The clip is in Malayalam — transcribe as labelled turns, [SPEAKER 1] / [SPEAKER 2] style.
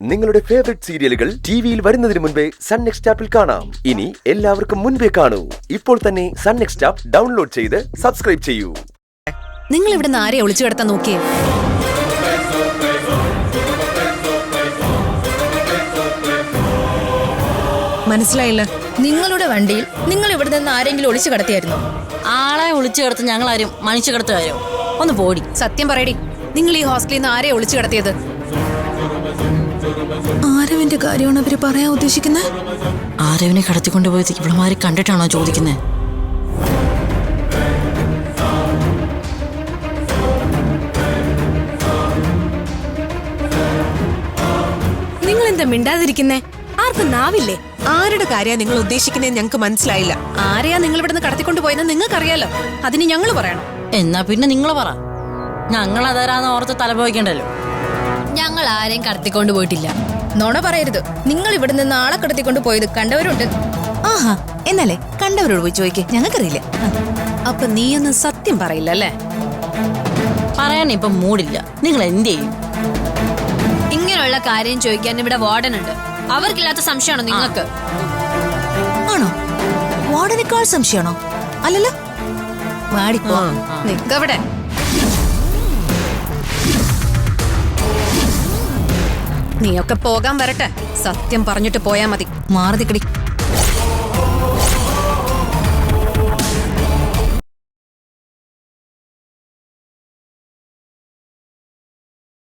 [SPEAKER 1] നിങ്ങളുടെ ഫേവറേറ്റ് സീരിയലുകൾ ടിവിയിൽ വരുന്നതിന് മുൻപേ സൺ നെക്സ്റ്റ് ആപ്പിൽ കാണാം. ഇനി എല്ലാവർക്കും മുൻപേ കാണൂ. ഇപ്പോൾ തന്നെ സൺ നെക്സ്റ്റ് ആപ്പ് ഡൗൺലോഡ് ചെയ്ത് സബ്സ്ക്രൈബ് ചെയ്യൂ.
[SPEAKER 2] നിങ്ങൾ ഇവിടുന്ന് ആരെ ഒളിച്ചു കിടത്താൻ നോക്കിയേ?
[SPEAKER 3] മനസ്സിലായില്ല.
[SPEAKER 2] നിങ്ങളുടെ വണ്ടിയിൽ നിങ്ങൾ ഇവിടെ നിന്ന് ആരെങ്കിലും ഒളിച്ചു കിടത്തിയായിരുന്നു?
[SPEAKER 4] ആളെ ഒളിച്ചു കിടത്ത് ഞങ്ങളാരും മനുഷ്യ കിടത്തുകാരോ? ഒന്ന് പോടി.
[SPEAKER 2] സത്യം പറയടി, നിങ്ങൾ ഈ ഹോസ്റ്റലിൽ നിന്ന് ആരെ ഒളിച്ചു കിടത്തിയത്?
[SPEAKER 3] ആരവിന്റെ കാര്യമാണ് അവര് പറയാൻ ഉദ്ദേശിക്കുന്നത്?
[SPEAKER 4] ആരവിനെ കടത്തിക്കൊണ്ടുപോയത് ഇവളുമാരെ കണ്ടിട്ടാണോ ചോദിക്കുന്നത്?
[SPEAKER 2] നിങ്ങൾ എന്താ മിണ്ടാതിരിക്കുന്നേ? ആർക്കും നാവില്ലേ?
[SPEAKER 3] ആരുടെ കാര്യ നിങ്ങൾ ഉദ്ദേശിക്കുന്നത് ഞങ്ങൾക്ക് മനസ്സിലായില്ല.
[SPEAKER 2] ആരെയാ നിങ്ങൾ ഇവിടുന്ന് കടത്തിക്കൊണ്ടു പോയെന്ന് നിങ്ങൾക്കറിയാലോ. അതിന് ഞങ്ങൾ പറയണം.
[SPEAKER 4] എന്നാ പിന്നെ നിങ്ങൾ പറ. ഞങ്ങൾ അതാരാന്ന് ഓർത്ത് തലപോയിക്കണ്ടല്ലോ.
[SPEAKER 2] ഞങ്ങൾ ആരെയും കടത്തിക്കൊണ്ടു പോയിട്ടില്ല. നോണ പറയരുത്. നിങ്ങൾ ഇവിടെ നിന്ന് ആളെ കടത്തിക്കൊണ്ടു പോയത് കണ്ടവരുണ്ട്.
[SPEAKER 3] ആഹാ, എന്നല്ലേ കണ്ടവരോട് പോയി ചോദിക്കേ, ഞങ്ങൾക്കറിയില്ല.
[SPEAKER 2] അപ്പൊ നീയൊന്നും സത്യം പറയില്ല അല്ലേ?
[SPEAKER 4] പറയാൻ ഇപ്പൊ മൂടില്ല. നിങ്ങൾ എന്ത് ചെയ്യും?
[SPEAKER 2] ഇങ്ങനെയുള്ള കാര്യം ചോദിക്കാൻ ഇവിടെ വാർഡൻ ഉണ്ട്. അവർക്കില്ലാത്ത സംശയമാണോ നിങ്ങൾക്ക്?
[SPEAKER 3] ആണോ? വാർഡനേക്കാൾ സംശയമാണോ? അല്ലല്ലോ. വാടിപ്പോ.
[SPEAKER 2] നിക്കവിടെ. നീയൊക്കെ പോകാൻ വരട്ടെ. സത്യം പറഞ്ഞിട്ട് പോയാ മതി.
[SPEAKER 3] മാറുതിക്കടി.